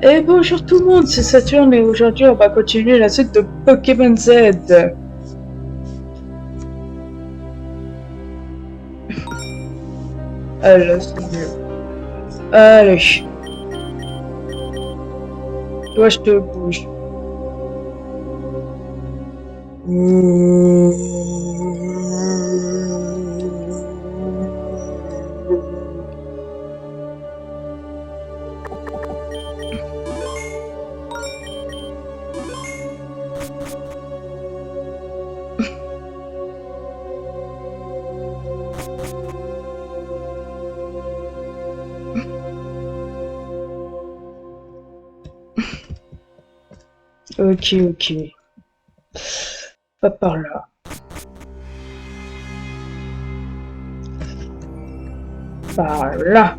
Et bonjour tout le monde, c'est Saturne et aujourd'hui on va continuer la suite de Pokémon Z. Allez, c'est mieux. Allez. Toi je te bouge. Ok. Pas par là. Par là.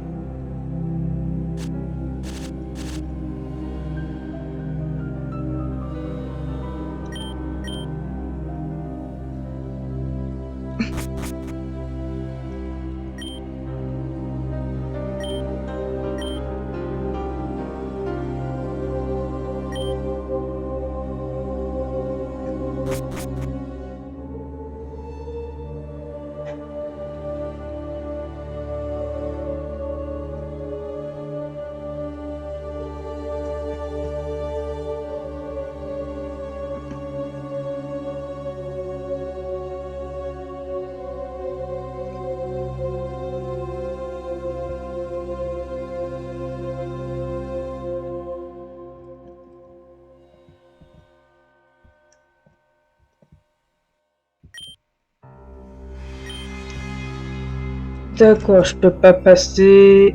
D'accord, je peux pas passer.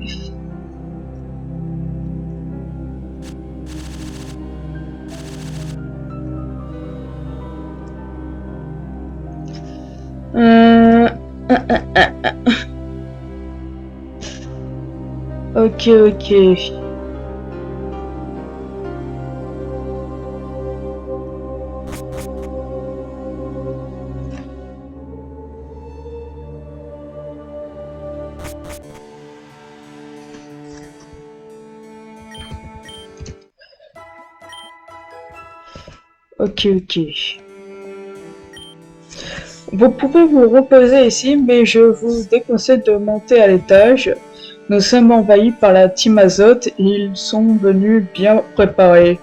Euh... Ok. Ok. Vous pouvez vous reposer ici, mais je vous déconseille de monter à l'étage. Nous sommes envahis par la team Azote et ils sont venus bien préparés.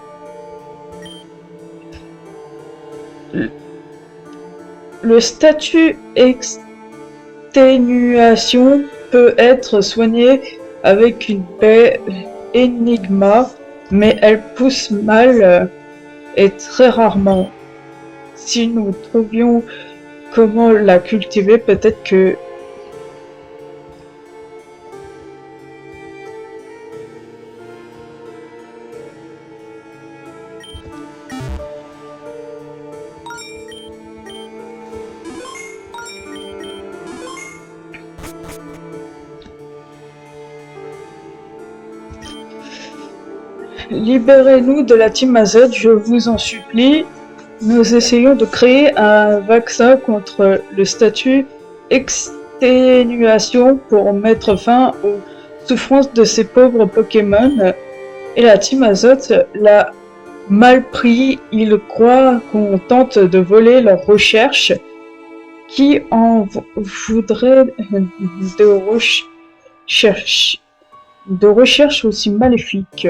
Le statut exténuation peut être soigné avec une baie Enigma, mais elle pousse mal et très rarement. Si nous trouvions comment la cultiver, peut-être que... Libérez-nous de la team Azote, je vous en supplie. Nous essayons de créer un vaccin contre le statut exténuation pour mettre fin aux souffrances de ces pauvres Pokémon. Et la team Azote l'a mal pris, ils croient qu'on tente de voler leurs recherches. Qui en voudrait de recherche aussi maléfiques?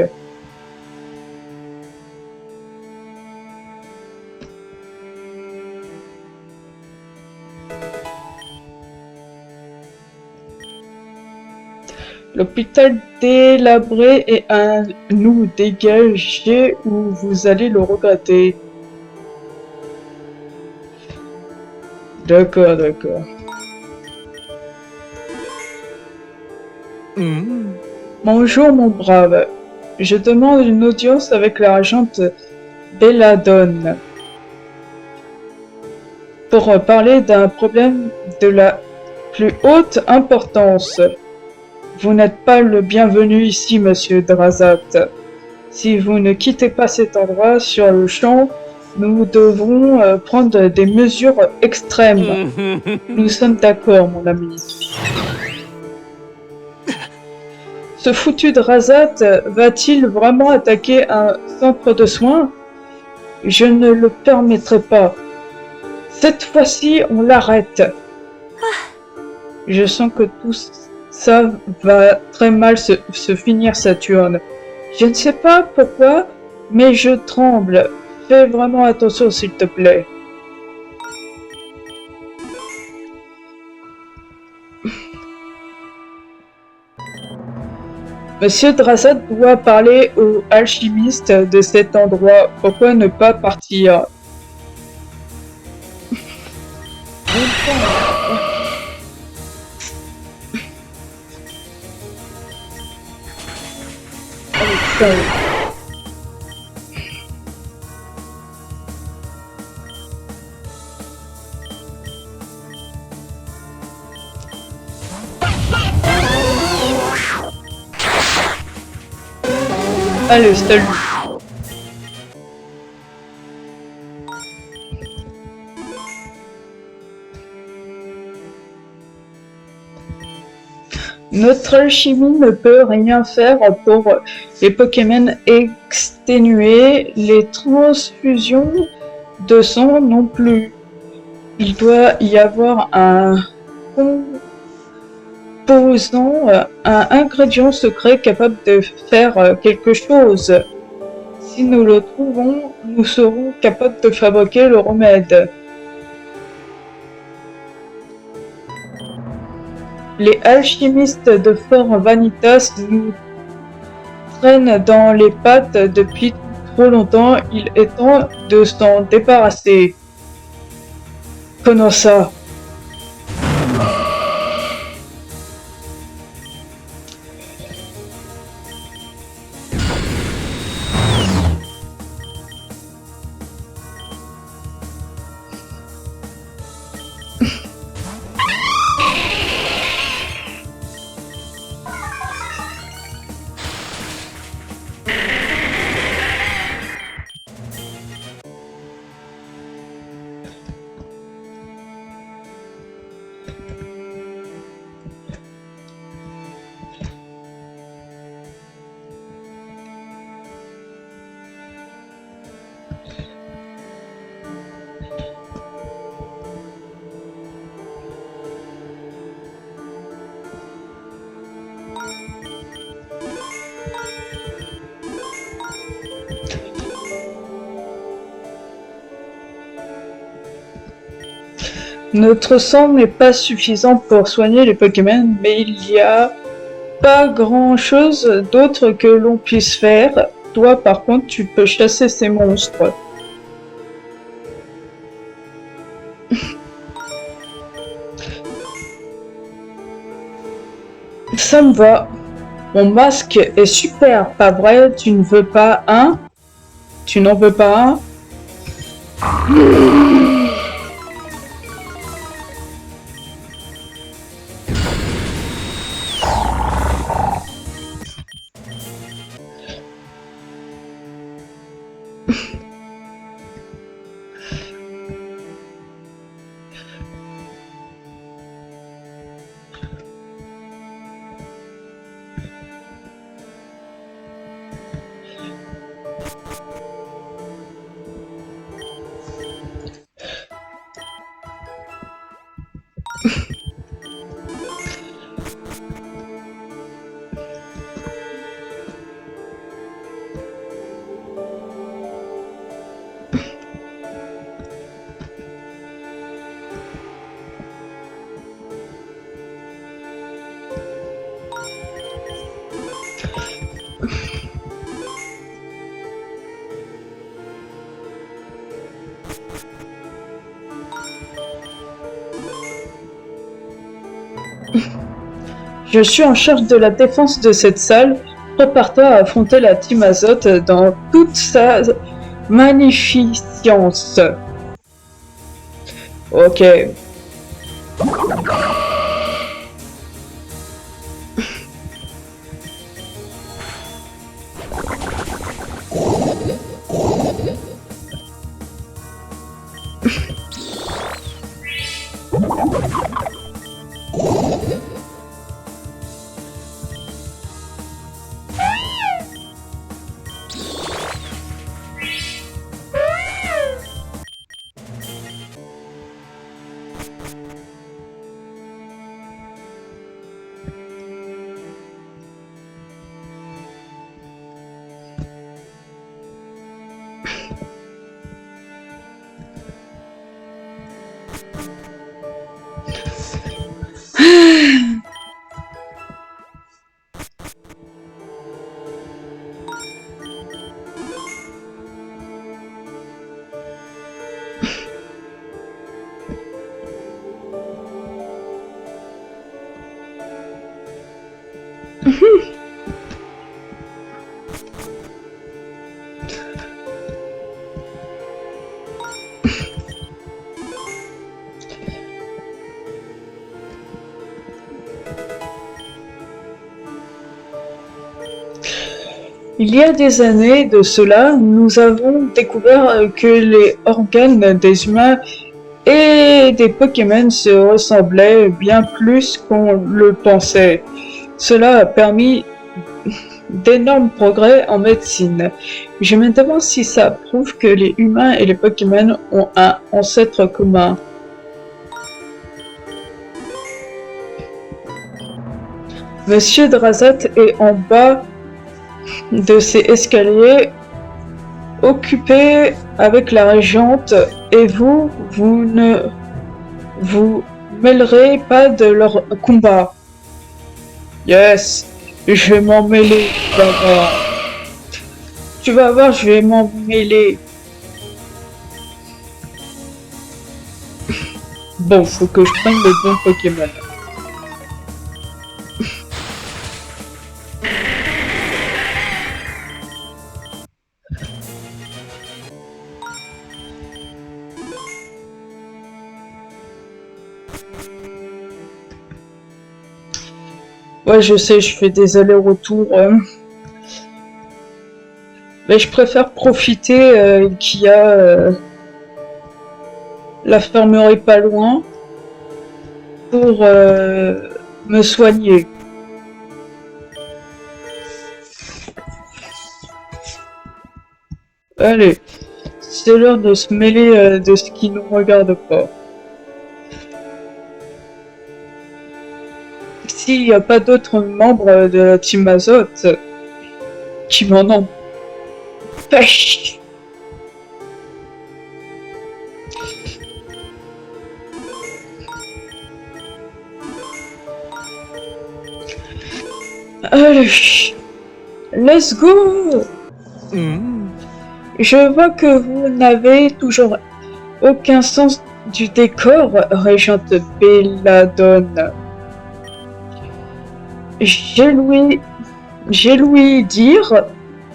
L'hôpital délabré est à nous, dégagez ou vous allez le regretter. D'accord. Bonjour mon brave, je demande une audience avec la régente Belladone pour parler d'un problème de la plus haute importance. Vous n'êtes pas le bienvenu ici, monsieur Drazat. Si vous ne quittez pas cet endroit sur le champ, nous devrons prendre des mesures extrêmes. Nous sommes d'accord, mon ami. Ce foutu Drazat va-t-il vraiment attaquer un centre de soins? Je ne le permettrai pas. Cette fois-ci, on l'arrête. Je sens que tout ça va très mal se finir, Saturne. Je ne sais pas pourquoi, mais je tremble. Fais vraiment attention, s'il te plaît. Monsieur Drazat doit parler aux alchimistes de cet endroit. Pourquoi ne pas partir? Allez, salut. Notre alchimie ne peut rien faire pour les Pokémon exténués, les transfusions de sang non plus. Il doit y avoir un composant, un ingrédient secret capable de faire quelque chose. Si nous le trouvons, nous serons capables de fabriquer le remède. Les alchimistes de Fort Vanitas nous traînent dans les pattes depuis trop longtemps. Il est temps de s'en débarrasser. Konoha. Notre sang n'est pas suffisant pour soigner les Pokémon, mais il n'y a pas grand-chose d'autre que l'on puisse faire. Toi, par contre, tu peux chasser ces monstres. Ça me va. Mon masque est super, pas vrai? Tu ne veux pas un? Tu n'en veux pas un? Je suis en charge de la défense de cette salle. Prépare-toi à affronter la Team Azote dans toute sa magnificence. Ok. Il y a des années de cela, nous avons découvert que les organes des humains et des Pokémon se ressemblaient bien plus qu'on le pensait. Cela a permis d'énormes progrès en médecine. Je me demande si ça prouve que les humains et les Pokémon ont un ancêtre commun. Monsieur Drazat est en bas de ces escaliers, occupé avec la régente, et vous ne vous mêlerez pas de leur combat. Yes, je vais m'en mêler, tu vas voir. Tu vas voir, je vais m'en mêler. Bon, faut que je prenne le bon Pokémon. Ouais, je sais, je fais des allers-retours. Mais je préfère profiter qu'il y a l'infirmerie pas loin pour me soigner. Allez, c'est l'heure de se mêler de ce qui nous regarde pas. S'il n'y a pas d'autres membres de la team Azote qui m'en empêchent. Allez, let's go! Je vois que vous n'avez toujours aucun sens du décor, Régente Belladone. J'ai ouï dire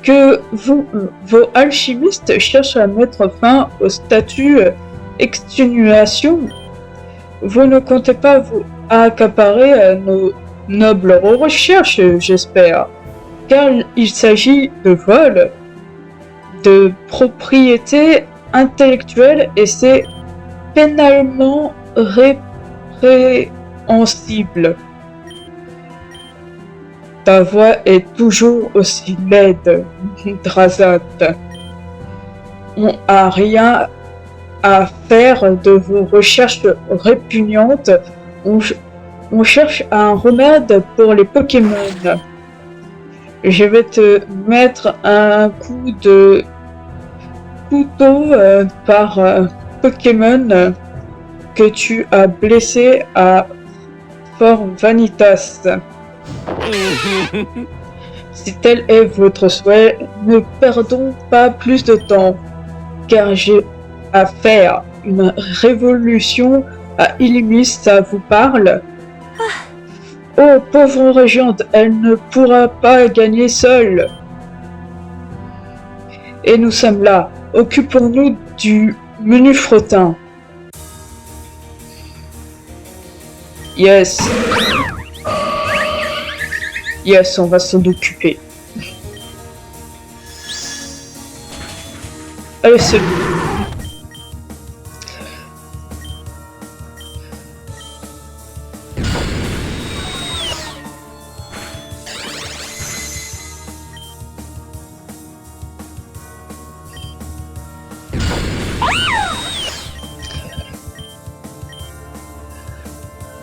que vos alchimistes cherchent à mettre fin au statut exténuation. Vous ne comptez pas vous accaparer nos nobles recherches, j'espère, car il s'agit de vol, de propriété intellectuelle et c'est pénalement répréhensible. Ta voix est toujours aussi laide, Drazat. On n'a rien à faire de vos recherches répugnantes. On cherche un remède pour les Pokémon. Je vais te mettre un coup de couteau par Pokémon que tu as blessé à Fort Vanitas. Si tel est votre souhait, ne perdons pas plus de temps, car j'ai à faire une révolution à Illumis, ça vous parle? Oh, pauvre régente, elle ne pourra pas gagner seule. Et nous sommes là, occupons-nous du menu fretin. Yes. Yes, on va s'en occuper. Allez, c'est bon.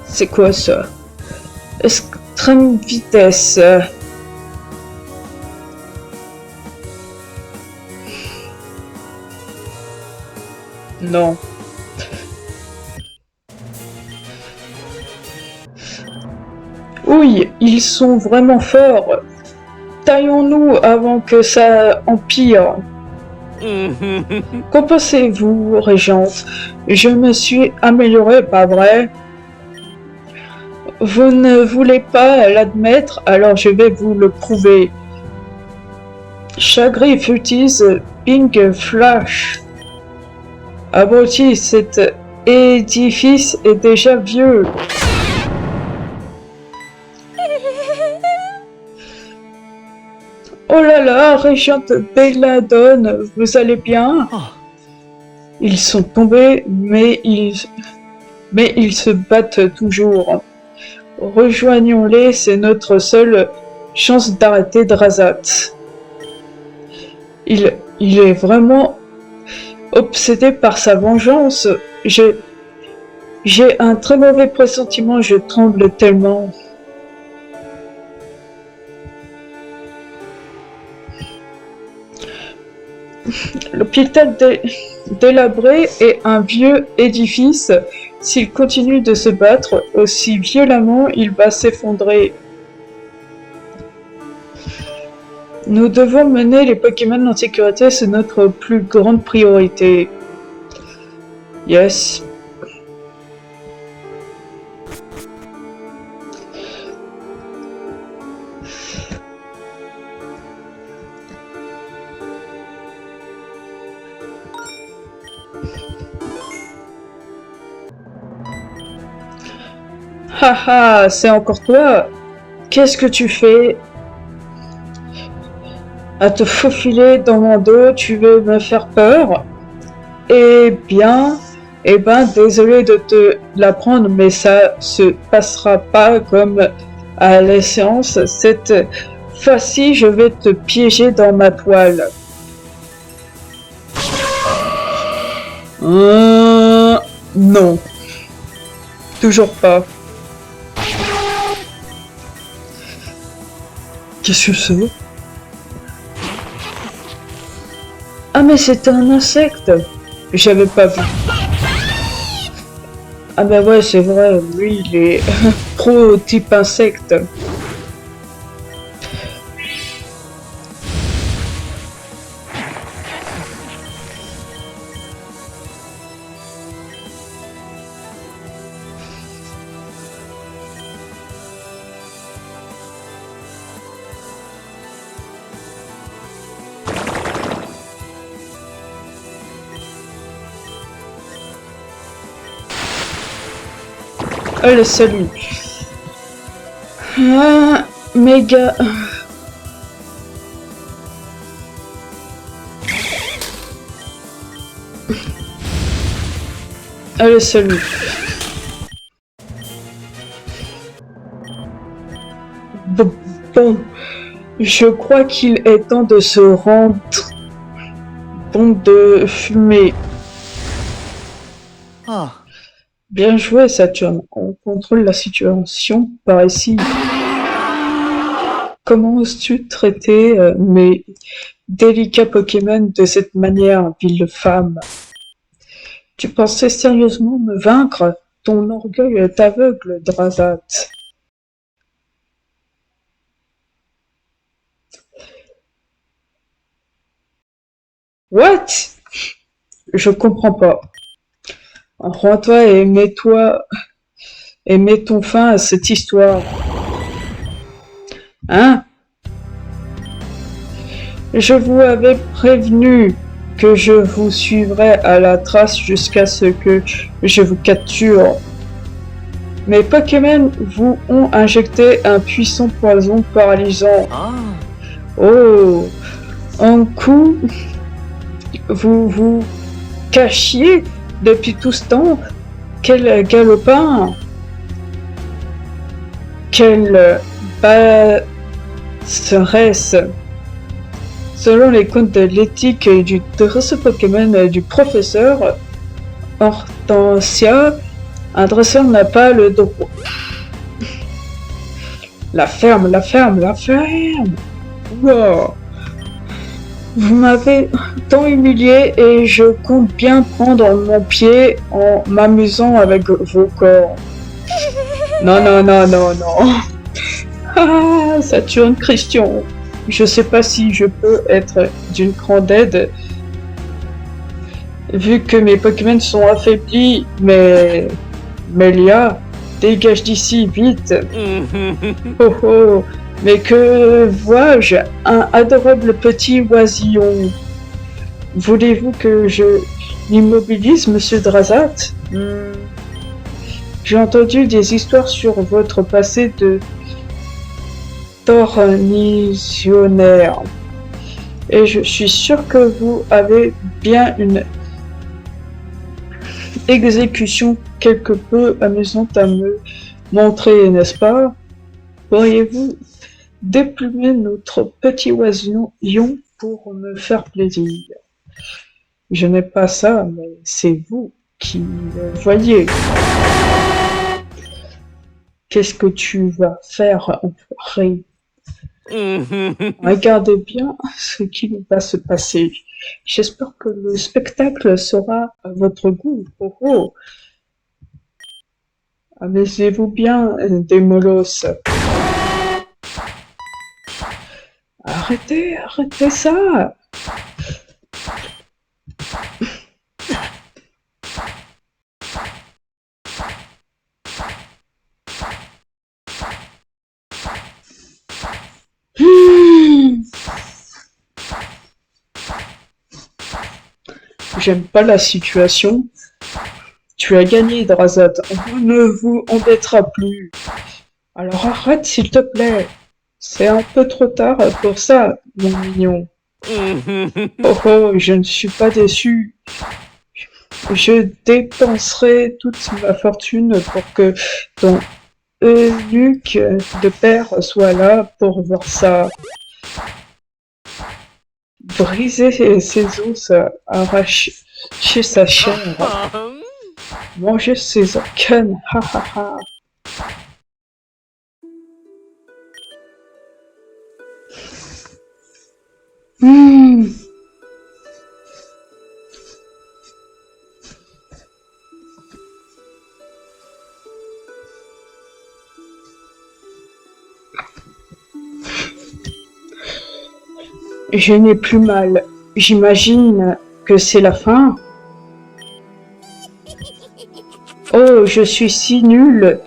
C'est quoi ça? Extrême vitesse. Non. Oui, ils sont vraiment forts. Taillons-nous avant que ça empire. Qu'en pensez-vous, Régente? Je me suis améliorée, pas vrai? Vous ne voulez pas l'admettre, alors je vais vous le prouver. Chagrin futise Pink Flash. Abruti, cet édifice est déjà vieux. Oh là là, Régente Belladone, vous allez bien? Ils sont tombés, mais ils se battent toujours. Rejoignons-les, c'est notre seule chance d'arrêter Drazat. Il est vraiment obsédé par sa vengeance. J'ai un très mauvais pressentiment, je tremble tellement. L'hôpital délabré est un vieux édifice. S'il continue de se battre aussi violemment, il va s'effondrer. Nous devons mener les Pokémon en sécurité, c'est notre plus grande priorité. Yes. Haha, c'est encore toi. Qu'est-ce que tu fais? À te faufiler dans mon dos, tu veux me faire peur? Eh ben, désolé de te l'apprendre, mais ça se passera pas comme à la séance. Cette fois-ci, je vais te piéger dans ma toile. Non. Toujours pas. Qu'est-ce que c'est? Ah mais c'est un insecte. J'avais pas vu. Ah bah ouais c'est vrai, lui il est pro type insecte. Allez, salut. Ah, méga. Allez, salut. Bon, je crois qu'il est temps de se rendre. Bande de fumée. Bien joué, Saturne. On contrôle la situation par ici. Comment oses-tu traiter mes délicats Pokémon de cette manière, ville femme? Tu pensais sérieusement me vaincre? Ton orgueil t'aveugle, Drazat. What? Je comprends pas. Rends-toi et mets ton fin à cette histoire. Hein? Je vous avais prévenu que je vous suivrai à la trace jusqu'à ce que je vous capture. Mes Pokémon vous ont injecté un puissant poison paralysant. Oh! En coup, vous vous cachiez depuis tout ce temps? Quel galopin! Quelle passeresse! Selon les comptes de l'éthique du dresseur Pokémon du professeur Hortensia, un dresseur n'a pas le droit. La ferme! Wow. Vous m'avez tant humilié et je compte bien prendre mon pied en m'amusant avec vos corps. Non. Ah, Saturne Christian. Je sais pas si je peux être d'une grande aide, vu que mes Pokémon sont affaiblis, mais Melia, dégage d'ici, vite. Oh, mais que vois-je? Un adorable petit oisillon. Voulez-vous que je l'immobilise, monsieur Drazat? J'ai entendu des histoires sur votre passé tornisionnaire. Et je suis sûr que vous avez bien une exécution quelque peu amusante à me montrer, n'est-ce pas? Pourriez-vous déplumer notre petit oisillon pour me faire plaisir? Je n'ai pas ça, mais c'est vous qui le voyez. Qu'est-ce que tu vas faire, enfoiré? Regardez bien ce qui va se passer. J'espère que le spectacle sera à votre goût. Oh oh. Amusez-vous bien, des molosses. Arrêtez ça! J'aime pas la situation. Tu as gagné, Drazat. On ne vous embêtera plus. Alors arrête, s'il te plaît. C'est un peu trop tard pour ça, mon mignon. Oh oh, je ne suis pas déçu. Je dépenserai toute ma fortune pour que ton eunuque de père soit là pour voir ça. Briser ses os, arracher sa chair, manger ses organes, ha ha ha. Je n'ai plus mal. J'imagine que c'est la fin. Oh, je suis si nulle.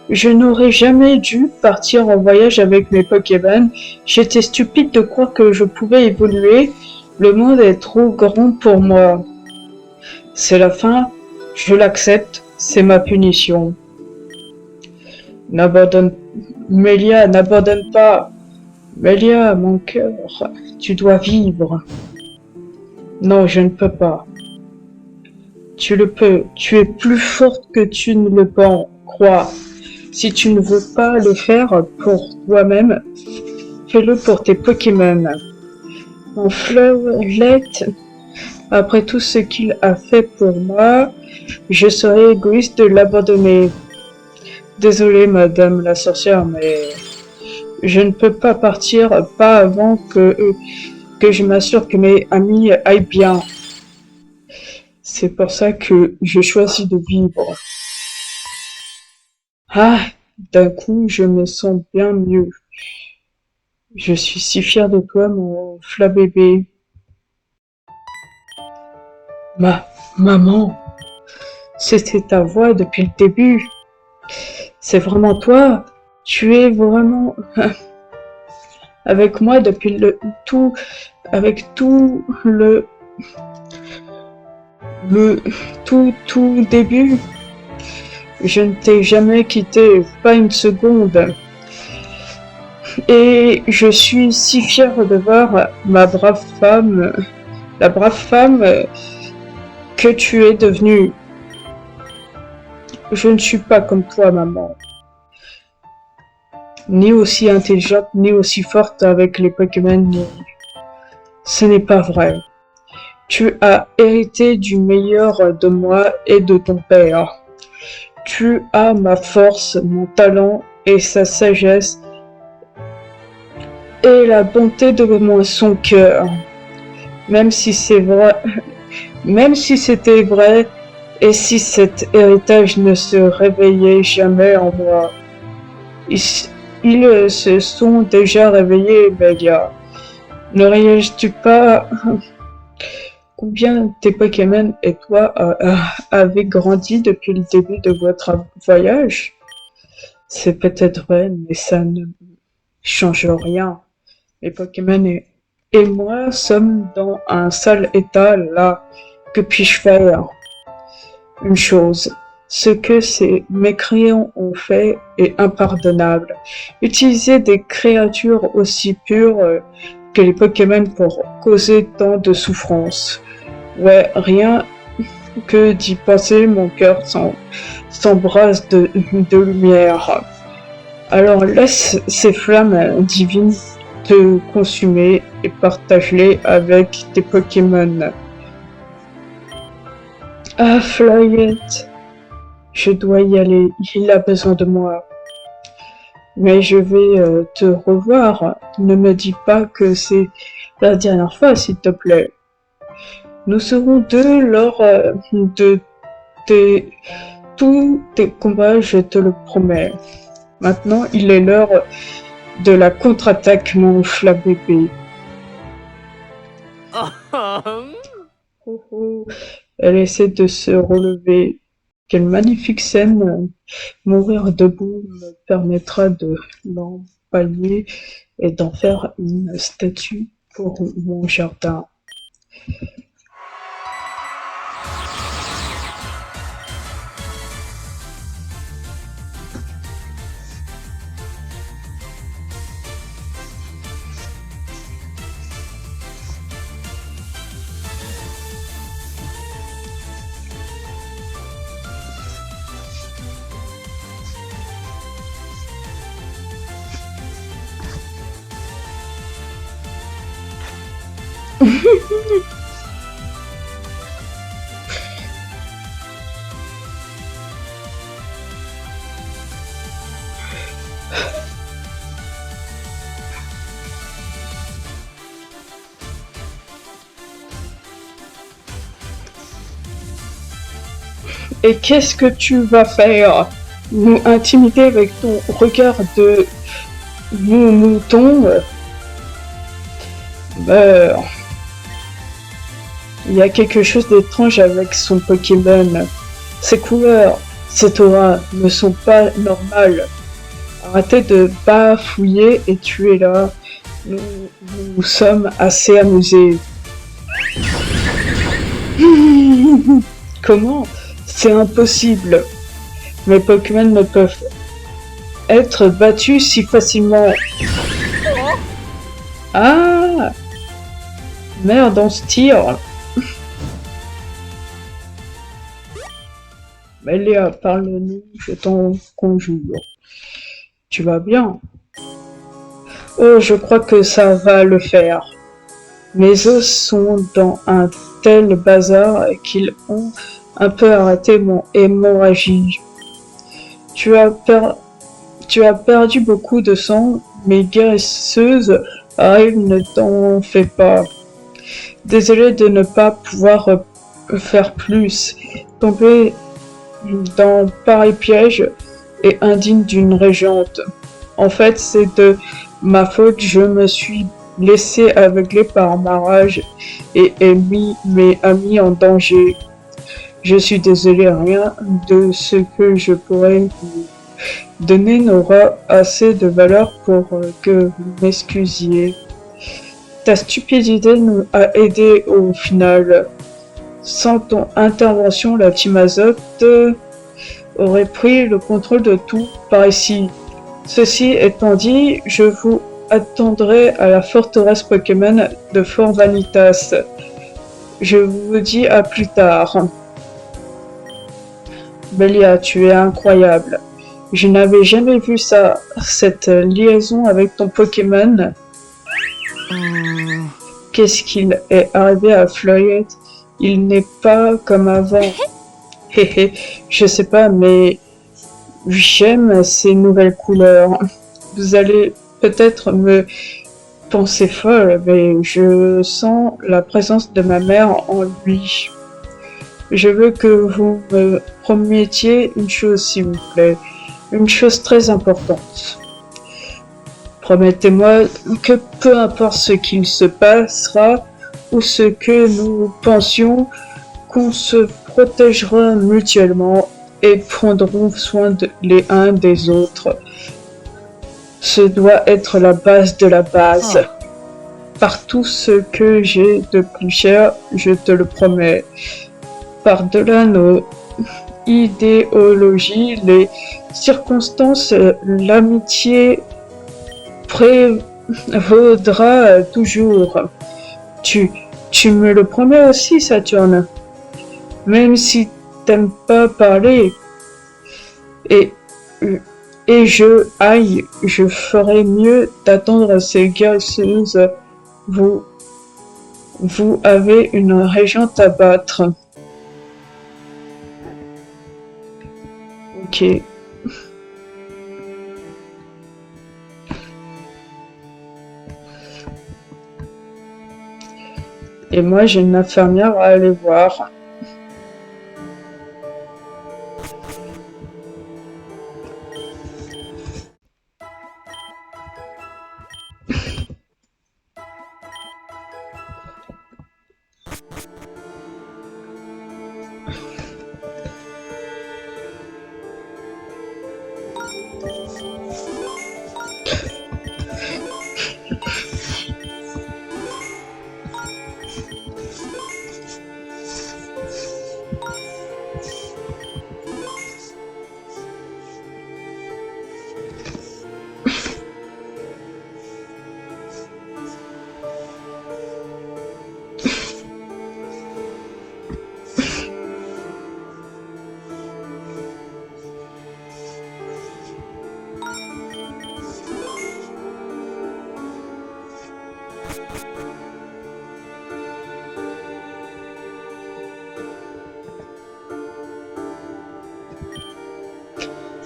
Je n'aurais jamais dû partir en voyage avec mes Pokémon. J'étais stupide de croire que je pouvais évoluer. Le monde est trop grand pour moi. C'est la fin. Je l'accepte. C'est ma punition. N'abandonne... Mélia, n'abandonne pas. Mélia, mon cœur, tu dois vivre. Non, je ne peux pas. Tu le peux. Tu es plus forte que tu ne le crois. Si tu ne veux pas le faire pour toi-même, fais-le pour tes Pokémon. Mon Flowlette, après tout ce qu'il a fait pour moi, je serais égoïste de l'abandonner. Désolée, madame la sorcière, mais je ne peux pas partir, pas avant que je m'assure que mes amis aillent bien. C'est pour ça que je choisis de vivre. Ah, d'un coup, je me sens bien mieux. Je suis si fière de toi, mon Flabébé. Maman, c'était ta voix depuis le début. C'est vraiment toi. Tu es vraiment avec moi depuis avec tout le tout début. Je ne t'ai jamais quitté, pas une seconde. Et je suis si fière de voir la brave femme que tu es devenue. Je ne suis pas comme toi, maman. Ni aussi intelligente, ni aussi forte avec les Pokémon, ce n'est pas vrai. Tu as hérité du meilleur de moi et de ton père. Tu as ma force, mon talent et sa sagesse et la bonté de son cœur. Même si c'est vrai, même si c'était vrai, et si cet héritage ne se réveillait jamais en moi. Ils se sont déjà réveillés, Mélia. Ne réalises-tu pas combien tes Pokémon et toi avez grandi depuis le début de votre voyage? C'est peut-être vrai, mais ça ne change rien. Les Pokémon et moi sommes dans un sale état là. Que puis-je faire? Une chose. Ce que ces mécréants ont fait est impardonnable. Utiliser des créatures aussi pures que les Pokémon pour causer tant de souffrance. Ouais, rien que d'y penser, mon cœur s'embrase de lumière. Alors laisse ces flammes divines te consumer et partage-les avec tes Pokémon. Ah, Flyette, je dois y aller, il a besoin de moi. Mais je vais te revoir. Ne me dis pas que c'est la dernière fois, s'il te plaît. Nous serons deux lors de tous tes combats, je te le promets. Maintenant, il est l'heure de la contre-attaque, mon bébé. Elle essaie de se relever. Quelle magnifique scène! Mourir debout me permettra de l'empailler et d'en faire une statue pour mon jardin. Et qu'est-ce que tu vas faire? Nous intimider avec ton regard de mouton? Meurs. Il y a quelque chose d'étrange avec son Pokémon. Ses couleurs, cette aura ne sont pas normales. Arrêtez de bafouiller et tuez-la. Nous sommes assez amusés. Comment? C'est impossible. Mes Pokémon ne peuvent être battus si facilement. Ah! Merde, on se tire. Mais Léa, parle-nous, je t'en conjure. Tu vas bien? Oh, je crois que ça va le faire. Mes os sont dans un tel bazar qu'ils ont un peu arrêté mon hémorragie. Tu as perdu beaucoup de sang, mes guérisseuses arrivent, ne t'en fais pas. Désolé de ne pas pouvoir faire plus. Tomber dans pareil piège est indigne d'une régente. En fait, c'est de ma faute, je me suis laissé aveugler par ma rage et ai mis mes amis en danger. Je suis désolé, rien de ce que je pourrais vous donner n'aura assez de valeur pour que vous m'excusiez. Ta stupidité nous a aidés au final. Sans ton intervention, la Team Azote aurait pris le contrôle de tout par ici. Ceci étant dit, je vous attendrai à la forteresse Pokémon de Fort Vanitas. Je vous dis à plus tard. Belia, tu es incroyable. Je n'avais jamais vu ça, cette liaison avec ton Pokémon. Qu'est-ce qu'il est arrivé à Floyette? Il n'est pas comme avant. Héhé, je sais pas, mais j'aime ces nouvelles couleurs. Vous allez peut-être me penser folle, mais je sens la présence de ma mère en lui. Je veux que vous me promettiez une chose, s'il vous plaît. Une chose très importante. Promettez-moi que peu importe ce qu'il se passera ou ce que nous pensions, qu'on se protégera mutuellement et prendrons soin les uns des autres. Ce doit être la base de la base. Par tout ce que j'ai de plus cher, je te le promets. Par-delà nos idéologie, les circonstances, l'amitié prévaudra toujours. Tu, tu me le promets aussi, Saturne. Même si t'aimes pas parler, et, je ferai mieux d'attendre ces guérisseuses. Vous, vous avez une régente à battre. Ok. Et moi, j'ai une infirmière à aller voir.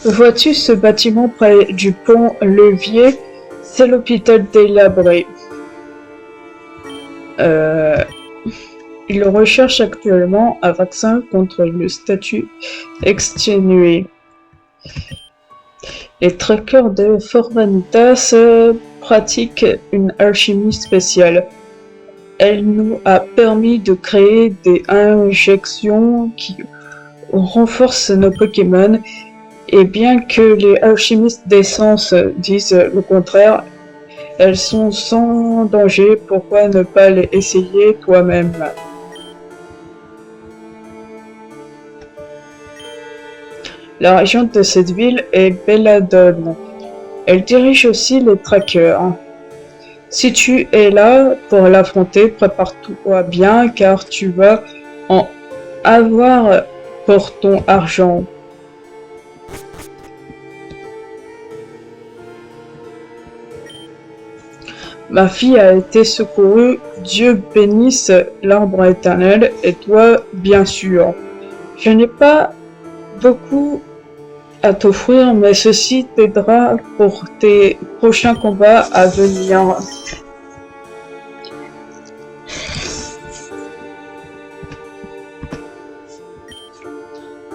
Vois-tu ce bâtiment près du pont-levier? C'est l'hôpital délabré. Il recherche actuellement un vaccin contre le statut exténué. Les trackers de Fort Vanitas pratiquent une alchimie spéciale. Elle nous a permis de créer des injections qui renforcent nos Pokémon. Et bien que les alchimistes d'essence disent le contraire, elles sont sans danger, pourquoi ne pas les essayer toi-même? La régente de cette ville est Belladone. Elle dirige aussi les trackers. Si tu es là pour l'affronter, prépare-toi bien car tu vas en avoir pour ton argent. Ma fille a été secourue, Dieu bénisse l'arbre éternel, et toi, bien sûr. Je n'ai pas beaucoup à t'offrir, mais ceci t'aidera pour tes prochains combats à venir.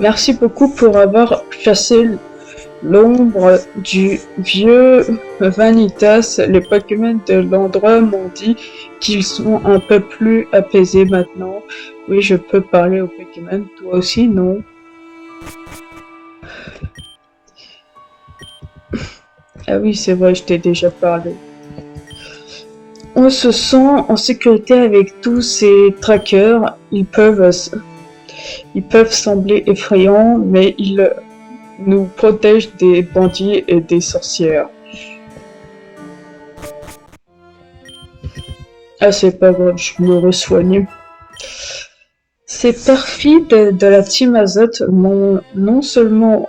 Merci beaucoup pour avoir chassé l'ombre du vieux Vanitas. Les Pokémon de l'endroit m'ont dit qu'ils sont un peu plus apaisés maintenant. Oui, je peux parler aux Pokémon. Toi aussi, non? Ah oui, c'est vrai, je t'ai déjà parlé. On se sent en sécurité avec tous ces trackers. Ils peuvent sembler effrayants, mais ils nous protègent des bandits et des sorcières. Ah, c'est pas grave, je me re-soigne. Ces perfides de la Team Azote m'ont non seulement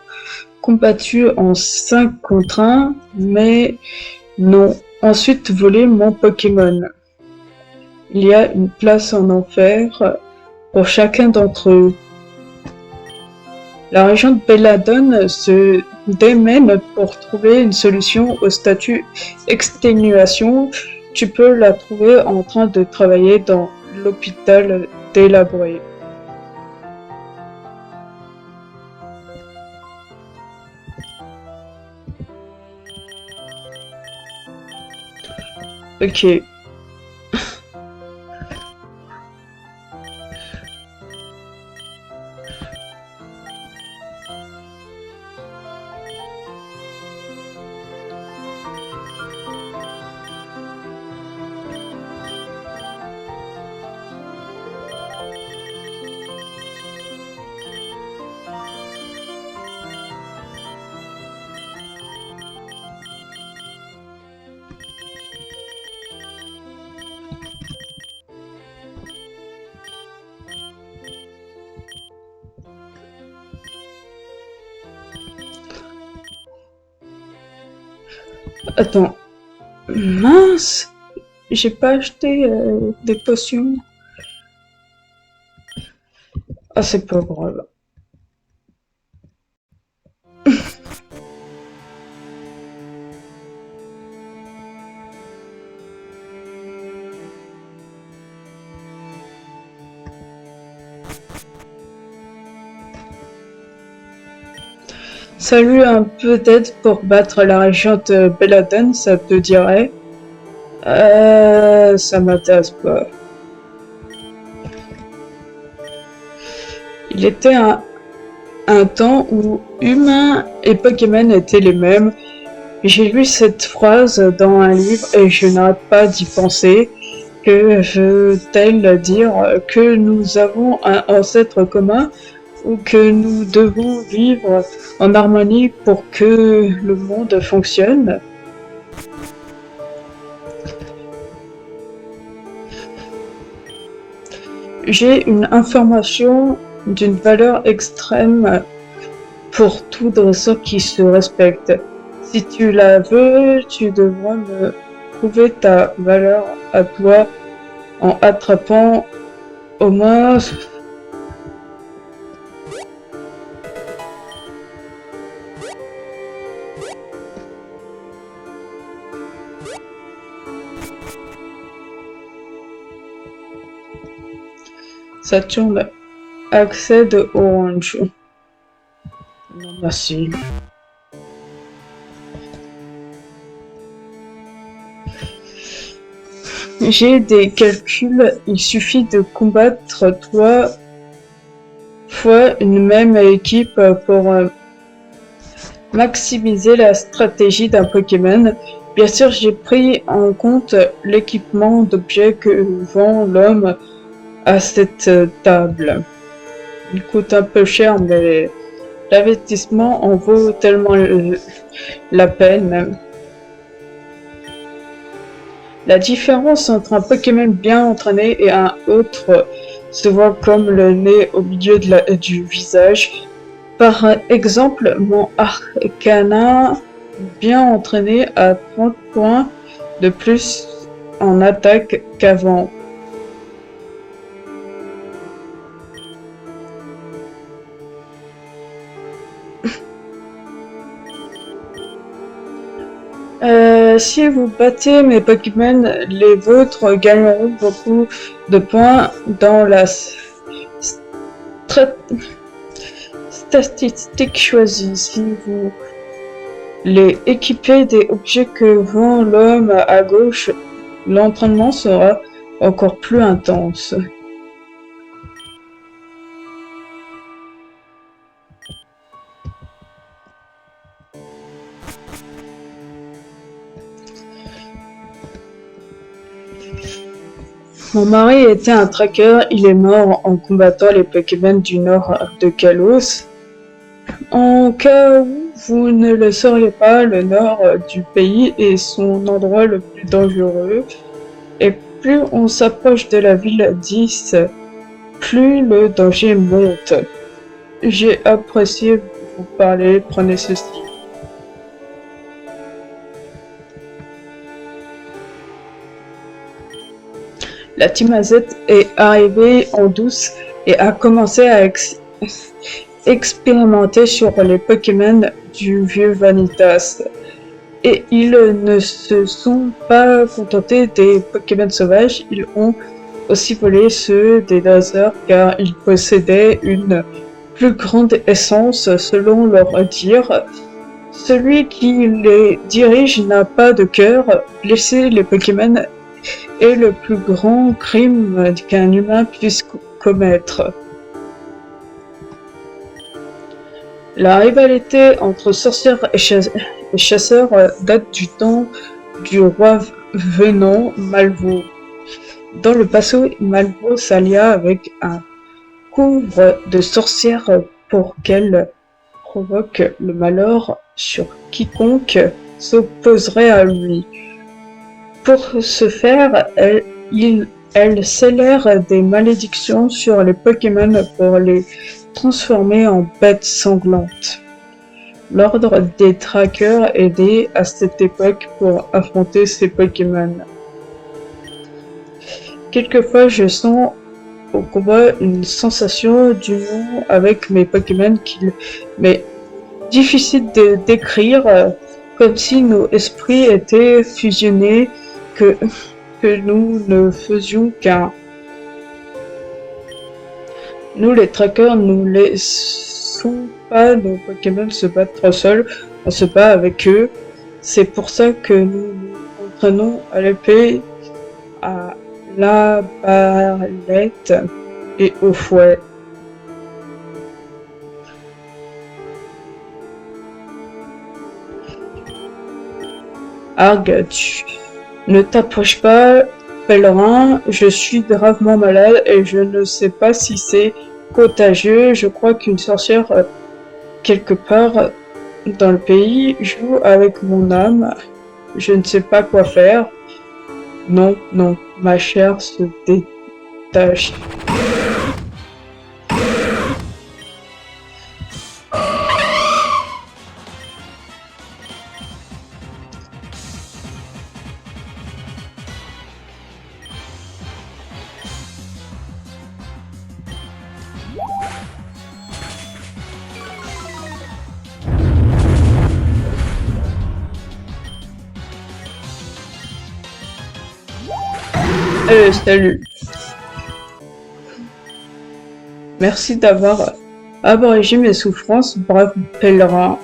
combattu en 5 contre 1, mais n'ont ensuite volé mon Pokémon. Il y a une place en enfer pour chacun d'entre eux. La région de Belladone se démène pour trouver une solution au statut exténuation. Tu peux la trouver en train de travailler dans l'hôpital délabré. Ok. Attends. Mince! J'ai pas acheté des potions. Ah, c'est pas grave. Salut, un peu d'aide pour battre la régente Belladone, ça te dirait? Ça m'intéresse pas. Il était un temps où humains et Pokémon étaient les mêmes. J'ai lu cette phrase dans un livre et je n'arrête pas d'y penser. Que veut-elle dire? Que nous avons un ancêtre commun ou que nous devons vivre en harmonie pour que le monde fonctionne? J'ai une information d'une valeur extrême pour tout dresseur qui se respecte. Si tu la veux, tu devras me prouver ta valeur à toi en attrapant au moins Saturne accède au Orange. Non merci. J'ai des calculs, il suffit de combattre 3 fois une même équipe pour maximiser la stratégie d'un Pokémon. Bien sûr, j'ai pris en compte l'équipement d'objets que vend l'homme à cette table. Il coûte un peu cher, mais l'investissement en vaut tellement la peine. La différence entre un Pokémon bien entraîné et un autre se voit comme le nez au milieu du visage. Par exemple, mon Arcana bien entraîné a 30 points de plus en attaque qu'avant. Si vous battez mes Pokémon, les vôtres gagneront beaucoup de points dans la statistique choisie. Si vous les équipez des objets que vend l'homme à gauche, l'entraînement sera encore plus intense. Mon mari était un tracker, il est mort en combattant les Pokémon du nord de Kalos. En cas où vous ne le sauriez pas, le nord du pays est son endroit le plus dangereux. Et plus on s'approche de la ville 10, plus le danger monte. J'ai apprécié vous parler, prenez ceci. La Team AZ est arrivée en douce et a commencé à expérimenter sur les Pokémon du vieux Vanitas. Et ils ne se sont pas contentés des Pokémon sauvages, ils ont aussi volé ceux des lasers car ils possédaient une plus grande essence selon leur dire. Celui qui les dirige n'a pas de cœur, blesser les Pokémon est le plus grand crime qu'un humain puisse commettre. La rivalité entre sorcières et chasseurs date du temps du roi Venant Malvo. Dans le passé, Malvo s'allia avec un couvre de sorcières pour qu'elle provoque le malheur sur quiconque s'opposerait à lui. Pour ce faire, elle scellère des malédictions sur les Pokémon pour les transformer en bêtes sanglantes. L'ordre des trackers aidait à cette époque pour affronter ces Pokémon. Quelquefois, je sens au combat une sensation d'union avec mes Pokémon m'est difficile de décrire, comme si nos esprits étaient fusionnés, que nous ne faisions qu'un. Nous, les trackers, nous laissons pas nos Pokémon se battre seuls, on se bat avec eux. C'est pour ça que nous nous entraînons à l'épée, à la balette et au fouet. Arg, ne t'approche pas, pèlerin, je suis gravement malade et je ne sais pas si c'est contagieux. Je crois qu'une sorcière quelque part dans le pays joue avec mon âme. Je ne sais pas quoi faire. Non, non, ma chair se détache. Salut. Merci d'avoir abrégé mes souffrances, brave pèlerin.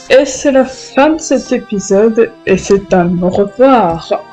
Et c'est la fin de cet épisode, et c'est un au revoir.